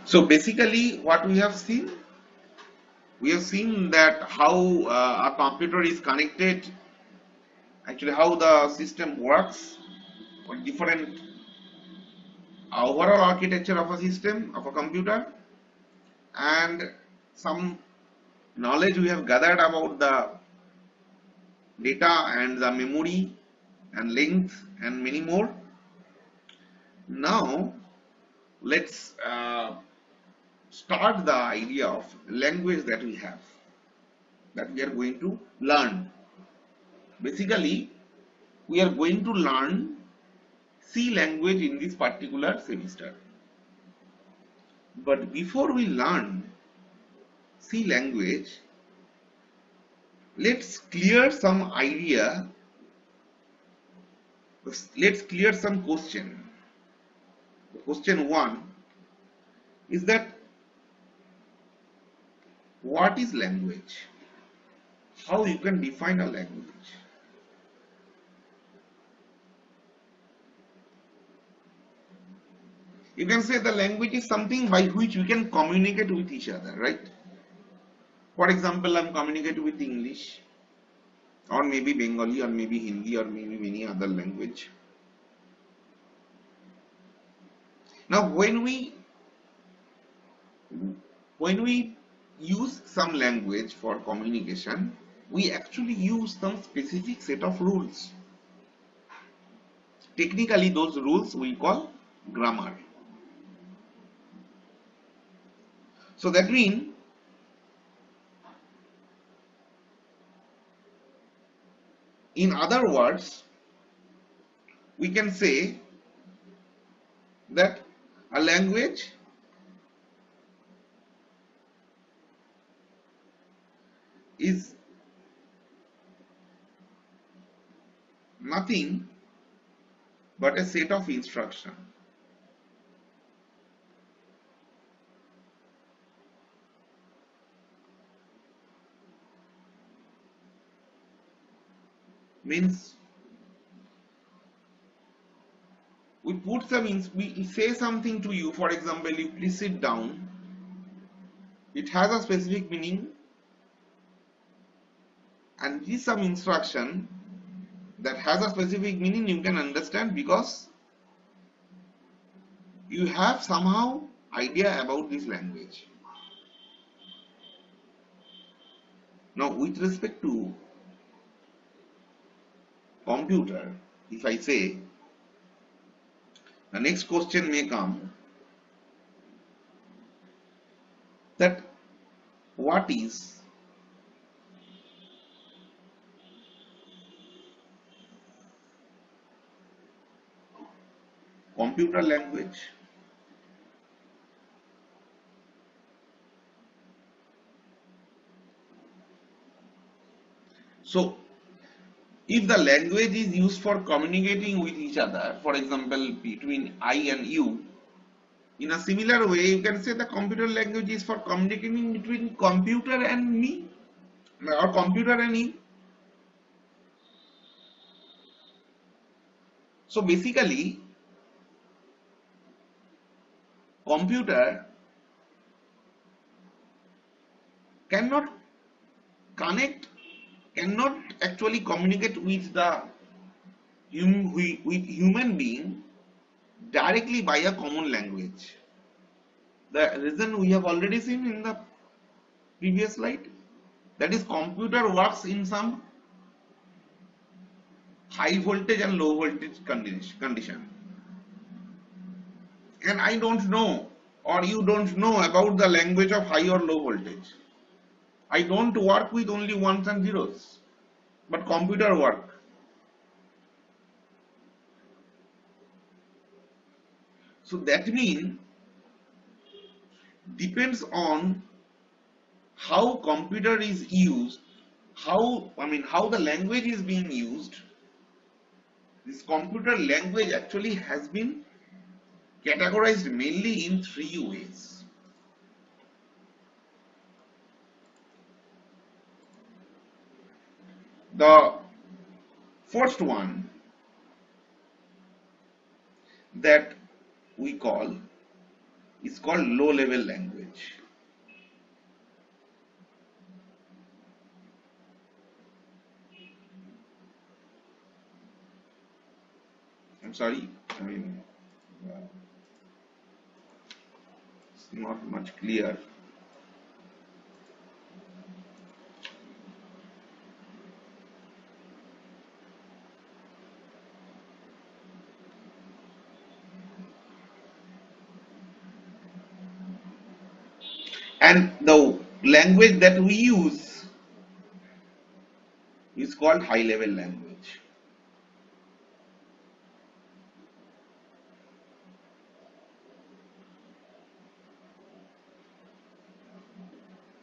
So basically what we have seen that how a computer is connected, actually how the system works, or different overall architecture of a system, of a computer, and some knowledge we have gathered about the data and the memory and length and many more. Now let's start the idea of language that we have, that we are going to learn. Basically, we are going to learn C language in this particular semester. But before we learn C language, let's clear some idea, let's clear some question. Question 1 is that what is language? How you can define a language? You can say the language is something by which we can communicate with each other, right? For example, I'm communicating with English, or maybe Bengali, or maybe Hindi, or maybe many other language. Now, when we use some language for communication, we actually use some specific set of rules. Technically, those rules we call grammar. So that means in other words, we can say that a language is nothing but a set of instruction. Means we say something to you, for example, you please sit down. It has a specific meaning, and this is some instruction that has a specific meaning you can understand because you have somehow idea about this language. Now, with respect to computer, if I say, the next question may come that what is computer language? So, if the language is used for communicating with each other, for example, between I and you, in a similar way, you can say the computer language is for communicating between computer and me, or computer and you. So basically, computer cannot actually communicate with the human being directly by a common language. The reason we have already seen in the previous slide, that is computer works in some high voltage and low voltage condition, and I don't know, or you don't know about the language of high or low voltage. I don't work with only ones and zeros, but computer work. So that means depends on how computer is used, how the language is being used. This computer language actually has been categorized mainly in 3 ways. The first one that we call is called low level language. I'm sorry, I mean, it's not much clear. And the language that we use is called high level language.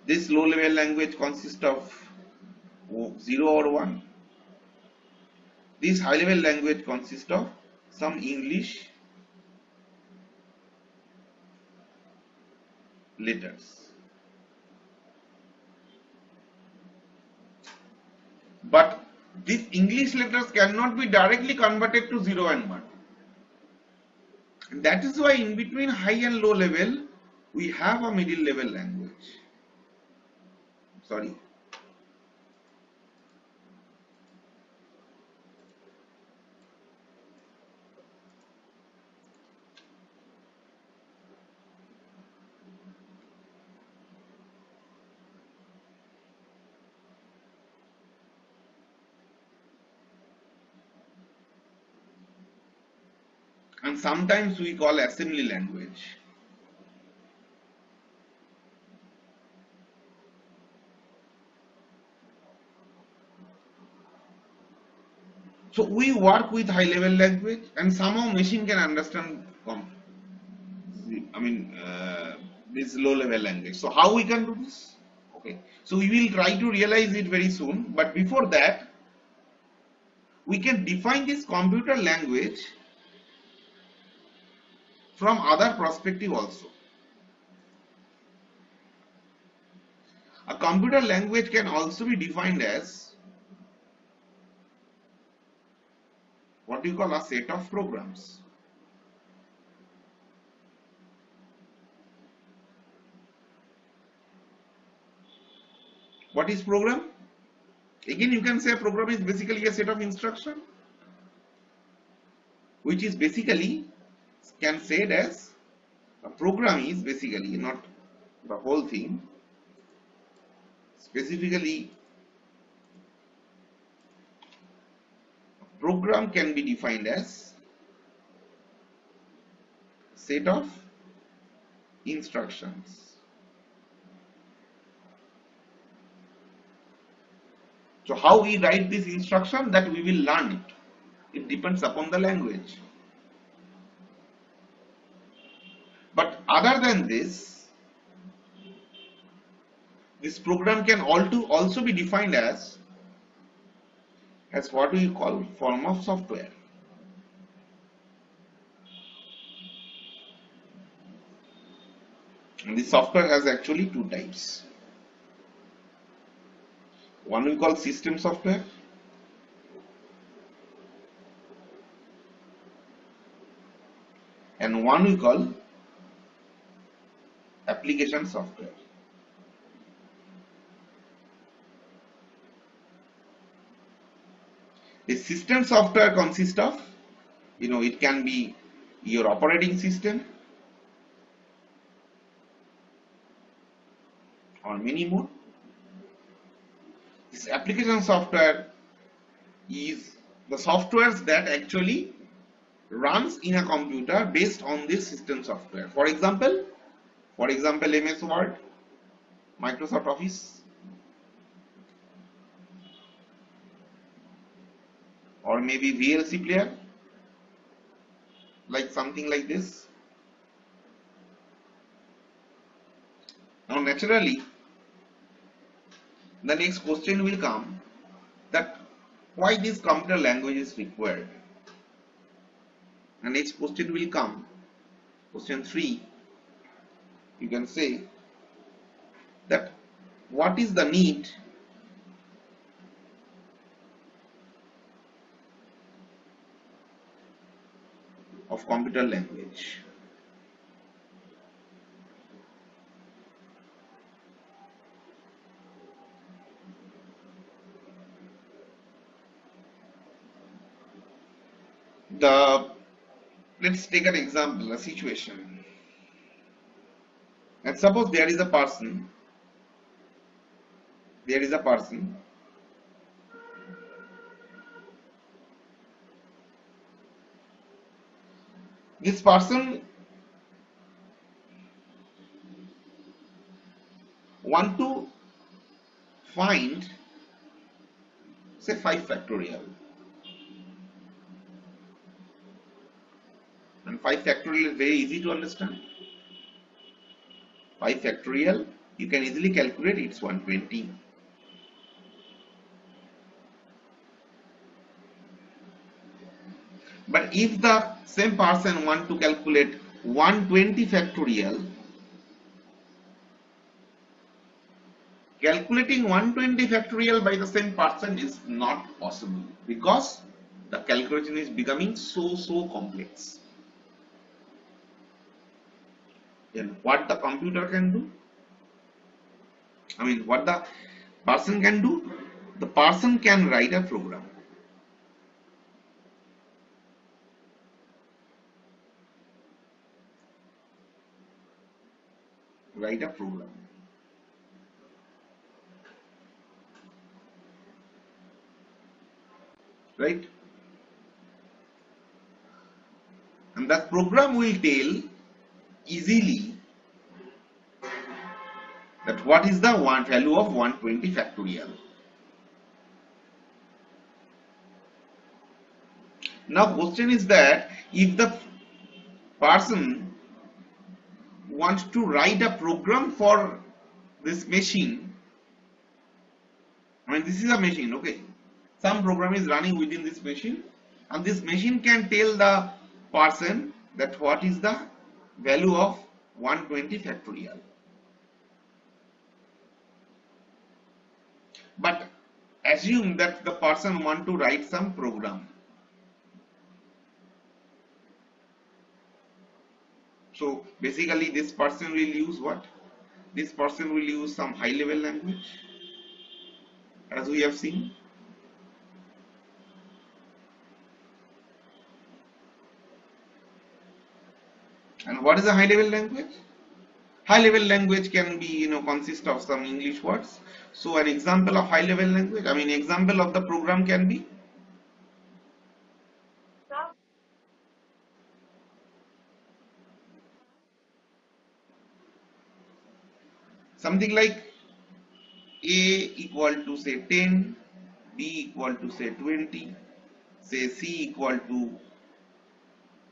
This low level language consists of 0 or 1. This high level language consists of some English letters. But these English letters cannot be directly converted to 0 and 1. And that is why in between high and low level, we have a middle level language. Sorry. And sometimes we call assembly language. So we work with high level language and somehow machine can understand this low level language. So how we can do this? Okay. So we will try to realize it very soon, but before that we can define this computer language from other perspective also. A computer language can also be defined as what you call a set of programs. What is program? Again, you can say a program is basically a set of instruction, which is basically can say it as a program is basically not the whole thing. Specifically, a program can be defined as set of instructions. So how we write this instruction, that we will learn it. It depends upon the language. But other than this program can also be defined as what we call form of software. And this software has actually two types. One we call system software, and one we call application software. The system software consists of, it can be your operating system or many more. This application software is the softwares that actually runs in a computer based on this system software. For example, MS Word, Microsoft Office, or maybe VLC player, like something like this. Now naturally, the next question will come that why this computer language is required. The next question will come, question 3. You can say that what is the need of computer language? let's take an example, a situation. And suppose there is a person, this person want to find say 5 factorial, and 5 factorial is very easy to understand. 5 factorial you can easily calculate, it's 120. But if the same person want to calculate 120 factorial, calculating 120 factorial by the same person is not possible, because the calculation is becoming so complex. Then what the computer can do, what the person can do, the person can write a program. Right? And that program will tell easily that what is the value of 120 factorial. Now question is that if the person wants to write a program for this machine, this is a machine, okay, some program is running within this machine, and this machine can tell the person that what is the value of 120 factorial. But assume that the person want to write some program. So basically this person will use what? This person will use some high level language, as we have seen. And what is a high level language? High level language can be, consist of some English words. So an example of high level language, example of the program can be something like A equal to say 10, B equal to say 20, say C equal to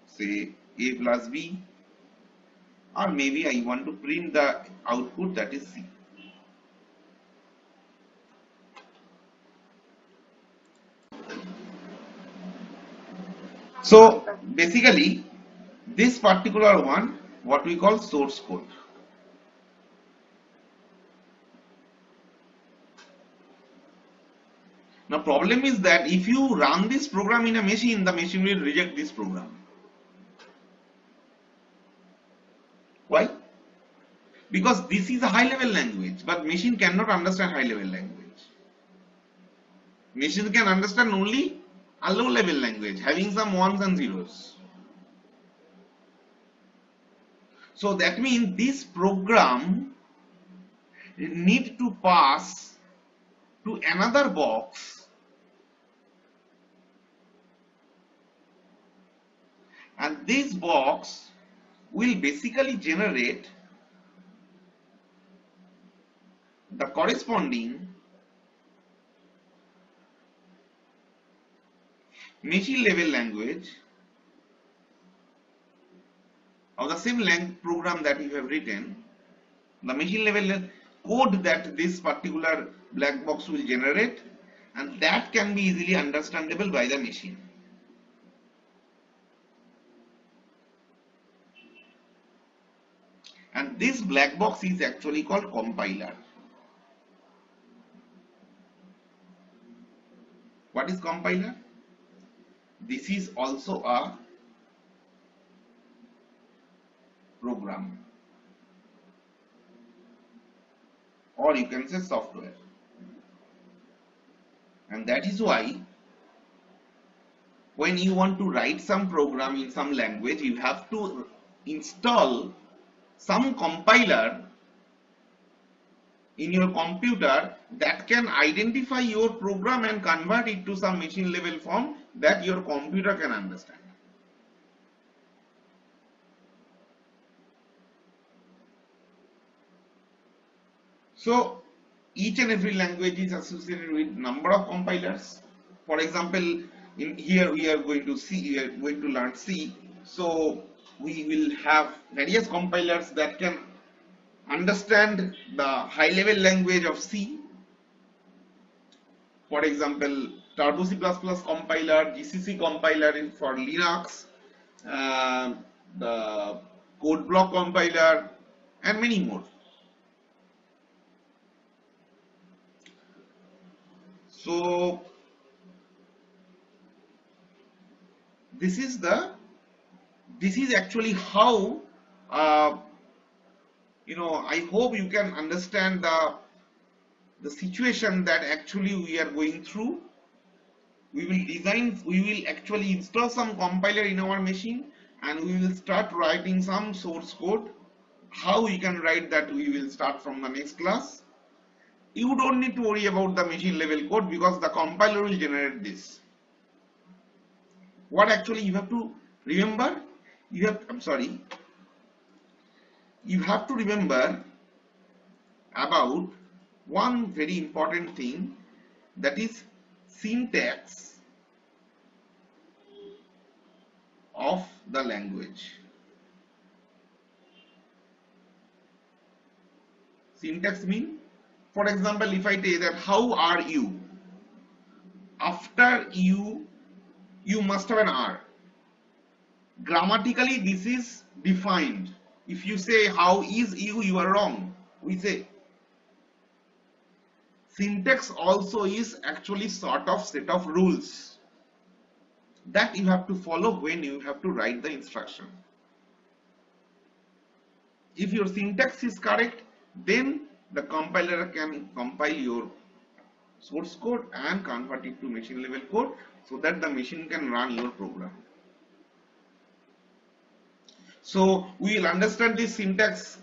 say A plus B, or maybe I want to print the output, that is C. So basically this particular one, what we call source code. Now problem is that if you run this program in a machine, the machine will reject this program. Why? Because this is a high level language, but machine cannot understand high level language. Machine can understand only a low level language having some ones and zeros. So that means this program need to pass to another box, and this box will basically generate the corresponding machine level language of the same length program that you have written, the machine level code that this particular black box will generate, and that can be easily understandable by the machine. And this black box is actually called compiler. What is compiler? This is also a program, or you can say software, and that is why when you want to write some program in some language, you have to install some compiler in your computer that can identify your program and convert it to some machine level form that your computer can understand. So each and every language is associated with number of compilers. For example, in here we are going to learn C. So we will have various compilers that can understand the high level language of C. For example, Turbo C++ compiler, GCC compiler for Linux, the code block compiler, and many more. So this is actually how I hope you can understand the situation that actually we are going through. We will actually install some compiler in our machine and we will start writing some source code. How we can write that we will start from the next class. You don't need to worry about the machine level code because the compiler will generate this. What actually you have to remember? You have to remember about one very important thing, that is syntax of the language. Syntax means, for example, if I say that how are you, after you must have an R. Grammatically this is defined. If you say how is you are wrong. We say syntax also is actually sort of set of rules that you have to follow when you have to write the instruction. If your syntax is correct, then the compiler can compile your source code and convert it to machine level code so that the machine can run your program. So we will understand this syntax,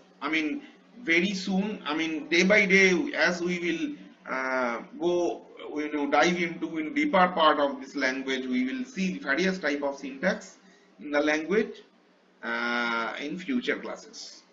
very soon. Day by day, as we will dive into deeper part of this language, we will see various type of syntax in the language in future classes.